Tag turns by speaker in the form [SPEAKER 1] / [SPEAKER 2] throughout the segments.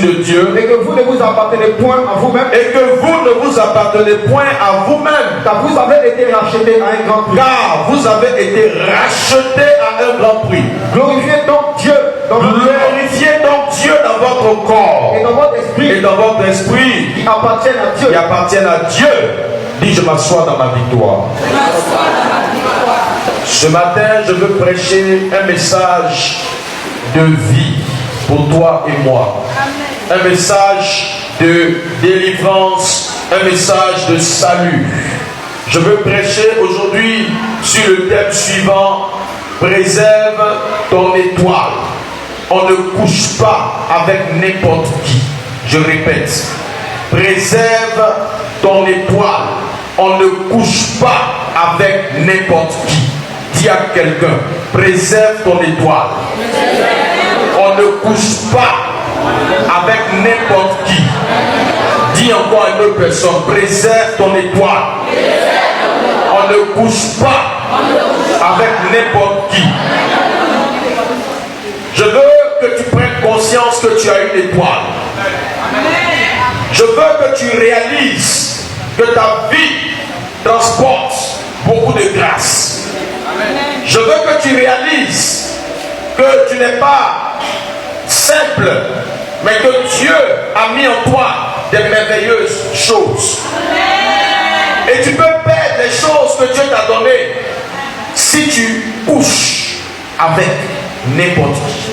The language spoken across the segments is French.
[SPEAKER 1] de Dieu.
[SPEAKER 2] Et que vous ne vous appartenez point à vous-même.
[SPEAKER 1] Et que vous ne vous appartenez point à vous-même.
[SPEAKER 2] Car vous avez été rachetés à un grand prix.
[SPEAKER 1] Car vous avez été rachetés à un grand prix.
[SPEAKER 2] Glorifiez donc Dieu dans votre corps.
[SPEAKER 1] Glorifiez donc Dieu dans votre corps.
[SPEAKER 2] Et dans votre esprit.
[SPEAKER 1] Et dans votre esprit.
[SPEAKER 2] Qui appartiennent à Dieu.
[SPEAKER 1] Qui appartiennent à Dieu. Dis, je m'assois dans ma victoire. Ce matin, je veux prêcher un message de vie pour toi et moi. Un message de délivrance, un message de salut. Je veux prêcher aujourd'hui sur le thème suivant: préserve ton étoile. On ne couche pas avec n'importe qui. Je répète, préserve ton étoile. On ne couche pas avec n'importe qui. Dis à quelqu'un, préserve ton étoile. On ne couche pas avec n'importe qui. Dis encore à une autre personne, préserve ton étoile. On ne couche pas avec n'importe qui. Je veux que tu prennes conscience que tu as une étoile. Je veux que tu réalises que ta vie transporte beaucoup de grâce. Je veux que tu réalises que tu n'es pas simple, mais que Dieu a mis en toi des merveilleuses choses. Et tu peux perdre les choses que Dieu t'a données si tu couches avec n'importe qui.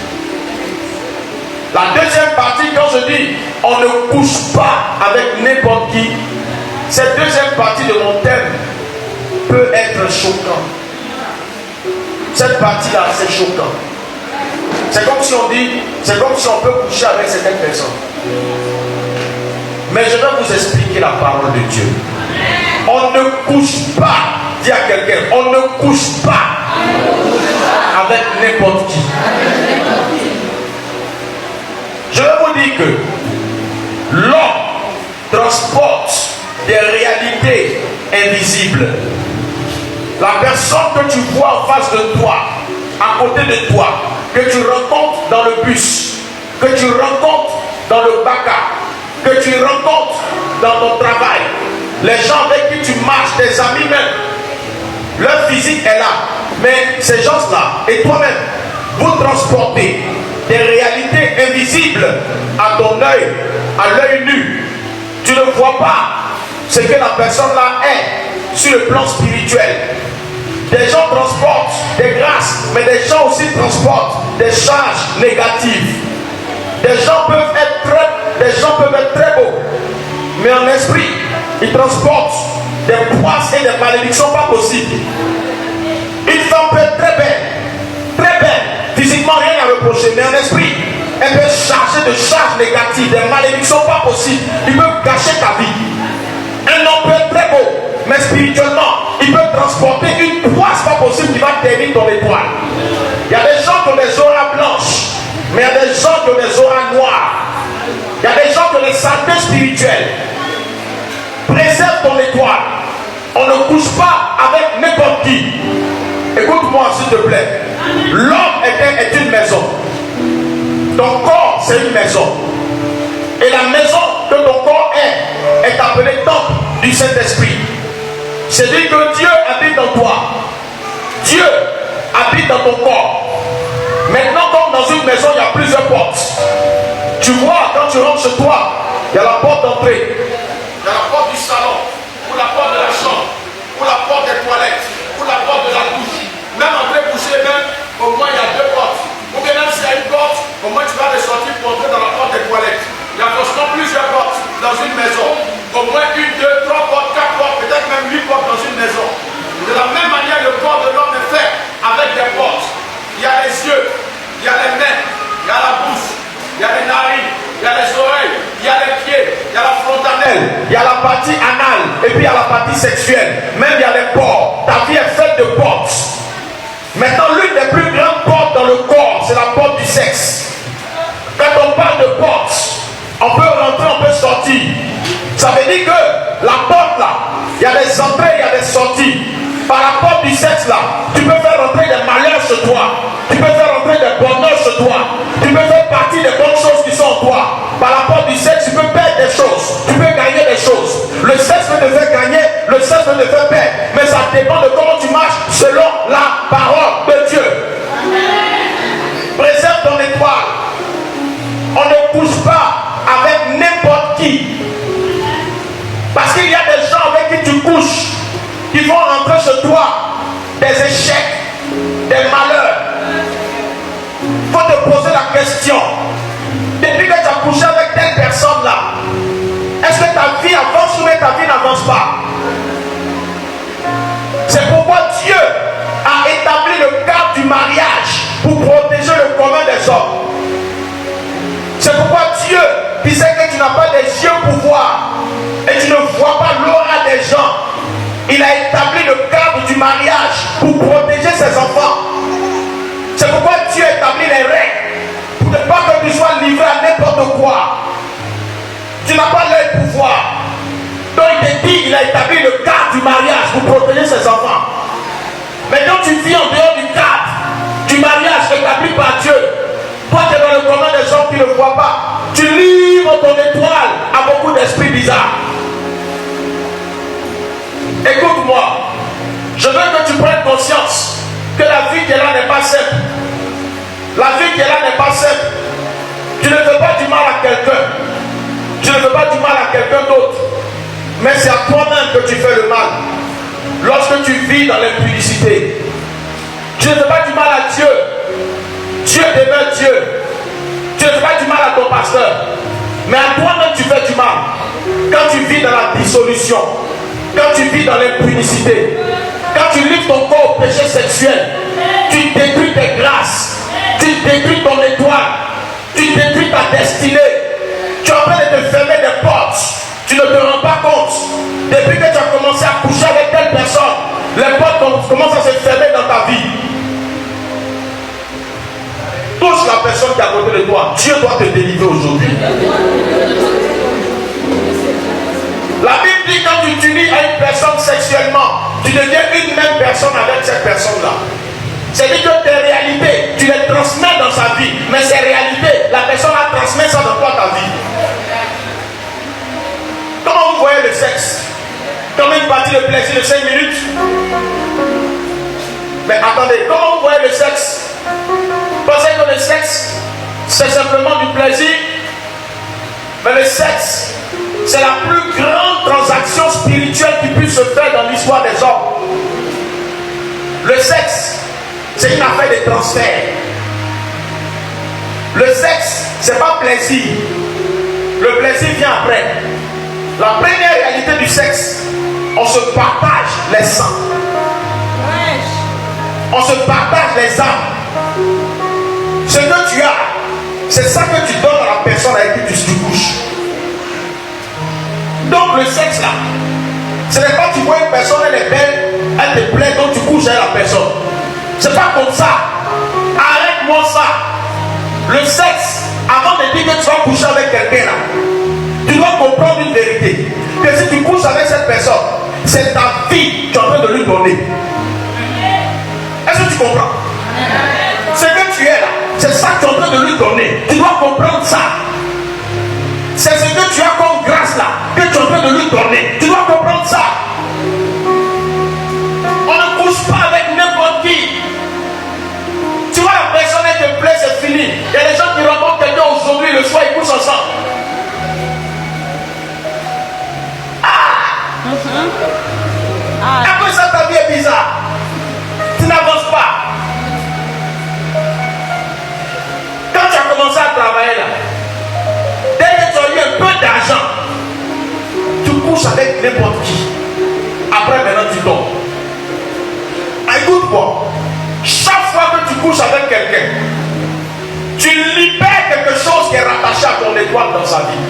[SPEAKER 1] La deuxième partie, quand je dis on ne couche pas avec n'importe qui, cette deuxième partie de mon thème peut être choquante. Cette partie-là, c'est choquant. C'est comme si on dit, c'est comme si on peut coucher avec certaines personnes. Mais je vais vous expliquer la parole de Dieu. On ne couche pas, dis à quelqu'un, on ne couche pas avec n'importe qui. Je vais vous dire que l'homme transporte des réalités invisibles. La personne que tu vois en face de toi, à côté de toi, que tu rencontres dans le bus, que tu rencontres dans le baca, que tu rencontres dans ton travail, les gens avec qui tu marches, tes amis même, leur physique est là. Mais ces gens-là et toi-même, vous transportez des réalités invisibles à ton œil, à l'œil nu. Tu ne vois pas ce que la personne-là est sur le plan spirituel. Des gens transportent des grâces, mais des gens aussi transportent des charges négatives. Des gens peuvent être très beaux, mais en esprit, ils transportent des poisses et des malédictions pas possibles. Une femme peut être très belle, physiquement rien à reprocher, mais en esprit, elle peut charger de charges négatives, des malédictions pas possibles. Ils peuvent gâcher ta vie. Un homme peut être très beau, mais spirituellement, il peut transporter une poisse pas possible qui va ternir ton étoile. Il y a des gens qui ont des auras blanches, mais il y a des gens qui ont des auras noires. Il y a des gens qui ont des saletés spirituelles. Préserve ton étoile. On ne couche pas avec n'importe qui. Écoute-moi s'il te plaît. L'homme est une maison. Ton corps, c'est une maison. Et la maison que ton corps est appelée temple du Saint-Esprit. C'est-à-dire que Dieu habite en toi. Dieu habite dans ton corps. Maintenant, comme dans une maison, il y a plusieurs portes. Tu vois, quand tu rentres chez toi, il y a la porte d'entrée. Il y a la porte du salon, ou la porte de la chambre, ou la porte des toilettes, ou la porte de la douche. Même entrer coucher, même, au moins il y a deux portes. Ou bien même s'il y a une porte, au moins tu vas ressortir pour entrer dans la porte des toilettes. Il y a forcément plusieurs portes dans une maison. Au moins une, deux, trois portes, quatre portes, peut-être même 8 portes dans une maison. De la même manière, le corps de l'homme est fait avec des portes. Il y a les yeux, il y a les mains, il y a la bouche, il y a les narines, il y a les oreilles, il y a les pieds, il y a la frontanelle, il y a la partie anale, et puis il y a la partie sexuelle. Même il y a les portes. Ta vie est faite de portes. Maintenant, l'une des plus grandes portes dans le corps, c'est la porte du sexe. Quand on parle de portes, on peut rentrer, on peut sortir. Ça veut dire que la porte là, il y a des entrées, il y a des sorties. Par la porte du sexe là, tu peux faire rentrer des malheurs chez toi. Tu peux faire rentrer des bonheurs chez toi. Tu peux faire partie des bonnes choses qui sont en toi. Par la porte du sexe, tu peux perdre des choses. Tu peux gagner des choses. Le sexe peut te faire gagner, le sexe peut te faire perdre. Mais ça dépend de comment tu marches selon la parole de Dieu. Préserve ton étoile. On ne couche pas avec n'importe qui. Parce qu'il y a des gens avec qui tu couches qui vont rentrer chez toi des échecs, des malheurs. Il faut te poser la question. Depuis que tu as couché avec telle personne-là, est-ce que ta vie avance ou ta vie n'avance pas? C'est pourquoi Dieu a établi le cadre du mariage pour protéger le commun des hommes. C'est pourquoi Dieu disait que tu n'as pas des yeux pour voir et tu ne vois pas l'aura des gens. Il a établi le cadre du mariage pour protéger ses enfants. C'est pourquoi Dieu a établi les règles pour ne pas que tu sois livré à n'importe quoi. Tu n'as pas l'œil pour voir. Donc il te dit, il a établi le cadre du mariage pour protéger ses enfants. Maintenant tu vis en dehors du cadre du mariage établi par Dieu. Toi tu es dans le commun des gens qui ne voient pas. Tu livres ton étoile à beaucoup d'esprits bizarres. Écoute-moi, je veux que tu prennes conscience que la vie qui est là n'est pas simple. La vie qui est là n'est pas simple. Tu ne fais pas du mal à quelqu'un. Tu ne fais pas du mal à quelqu'un d'autre. Mais c'est à toi-même que tu fais le mal. Lorsque tu vis dans l'impudicité. Tu ne fais pas du mal à Dieu. Dieu demeure Dieu. Tu ne fais pas du mal à ton pasteur. Mais à toi-même tu fais du mal. Quand tu vis dans la dissolution. Quand tu vis dans l'impudicité. Quand tu livres ton corps au péché sexuel. Tu détruis tes grâces. Tu détruis ton étoile. Tu détruis ta destinée. Tu es en train de te fermer des portes. Tu ne te rends pas compte. Depuis que tu as commencé à coucher avec telle personne, les portes commencent à se fermer dans ta vie. Touche la personne qui est à côté de toi. Dieu doit te délivrer aujourd'hui. La Bible dit quand tu t'unis à une personne sexuellement, tu deviens une même personne avec cette personne-là. C'est-à-dire que tes réalités, tu les transmets dans sa vie. Mais ces réalités, la personne a transmis ça dans toi, ta vie. Comment vous voyez le sexe? Comme une partie de plaisir de 5 minutes? Mais attendez, comment vous voyez le sexe? Pensez que le sexe, c'est simplement du plaisir? Mais le sexe, c'est la plus grande transaction spirituelle qui puisse se faire dans l'histoire des hommes. Le sexe, c'est une affaire de transfert. Le sexe, c'est pas plaisir. Le plaisir vient après. La première réalité du sexe, on se partage les sangs. On se partage les âmes. Ce que tu as, c'est ça que tu donnes à la personne avec qui tu couches. Donc le sexe là, ce n'est pas tu vois une personne, elle est belle, elle te plaît, donc tu couches avec la personne. C'est pas comme ça. Arrête-moi ça. Le sexe, avant de dire que tu vas coucher avec quelqu'un là, tu dois comprendre une vérité. Que si tu couches avec cette personne, c'est ta vie que tu es en train de lui donner. Est-ce que tu comprends? Ce que tu es là, c'est ça que tu es en train de lui donner. Tu dois comprendre ça. C'est ce que tu as comme grâce là, que tu es en train de lui donner. Tu dois comprendre ça. On ne couche pas avec n'importe qui. Tu vois la personne elle te plaît, c'est fini. Il y a des gens qui rencontrent quelqu'un aujourd'hui, le soir ils couchent ensemble. Après ça, ta vie est bizarre. Tu n'avances pas. Quand tu as commencé à travailler là, dès que tu as eu un peu d'argent, tu couches avec n'importe qui. Après maintenant tu tombes. Écoute-moi. Chaque fois que tu couches avec quelqu'un, tu libères quelque chose qui est rattaché à ton étoile dans sa vie.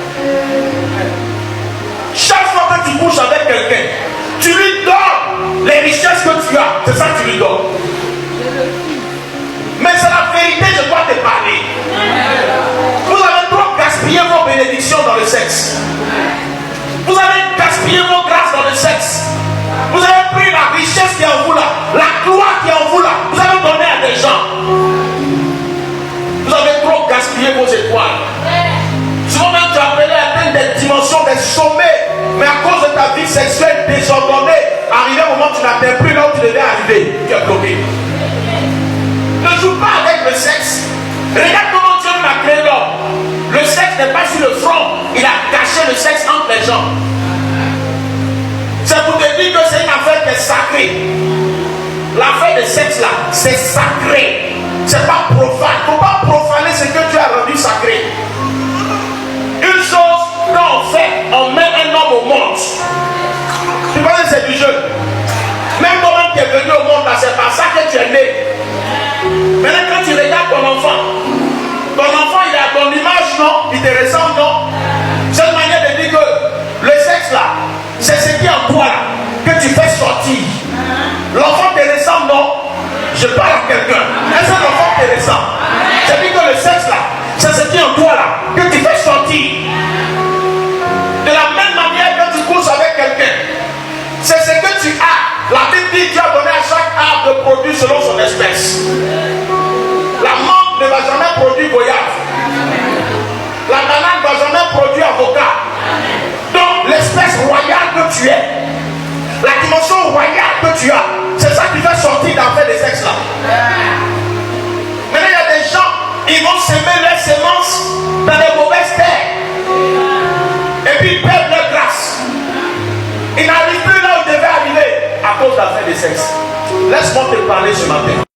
[SPEAKER 1] Chaque fois que tu couches avec quelqu'un, tu lui donnes les richesses que tu as. C'est ça que tu lui donnes. Mais c'est la vérité, je dois te parler. Vous avez trop gaspillé vos bénédictions dans le sexe. Vous avez gaspillé vos grâces dans le sexe. Vous avez pris la richesse qui est en vous là, la gloire qui est en vous là, vous avez donné à des gens. Vous avez trop gaspillé vos étoiles. Souvent même sommé, mais à cause de ta vie sexuelle désordonnée, arrivé au moment où tu n'atteins plus là où tu devais arriver, tu es bloqué. Ne joue pas avec le sexe. Regarde comment Dieu m'a créé l'homme. Le sexe n'est pas sur le front, il a caché le sexe entre les gens. C'est pour te dire que c'est une affaire qui est sacrée. L'affaire de sexe là, c'est sacré. C'est pas profane. Il ne faut pas profaner ce que Dieu a rendu sacré. Une chose, quand on met un homme au monde, tu vois que c'est du jeu. Même toi-même qui es venu au monde là, c'est par ça que tu es né. Maintenant quand tu regardes ton enfant il est à ton image, non? Il te ressemble, non? C'est une manière de dire que le sexe là, c'est ce qui est en toi là, que tu fais sortir. L'enfant te ressemble, non? Je parle à quelqu'un. Est-ce que l'enfant te ressemble? C'est dit que le sexe là, c'est ce qui est en toi là, que tu fais sortir. De la même manière que tu couches avec quelqu'un, c'est ce que tu as. La Bible dit que Dieu a donné à chaque arbre de produire selon son espèce. La menthe ne va jamais produire goyave. La banane ne va jamais produire avocat. Donc l'espèce royale que tu es, la dimension royale que tu as, c'est ça qui fait sortir d'affaire des sexes là. Maintenant il y a des gens, ils vont semer leurs semences dans les mauvaises terres. Et puis ils perdent leur grâce. Ils n'arrivent plus là où ils devaient arriver à cause d'affaires des sexes. Laisse-moi te parler ce matin.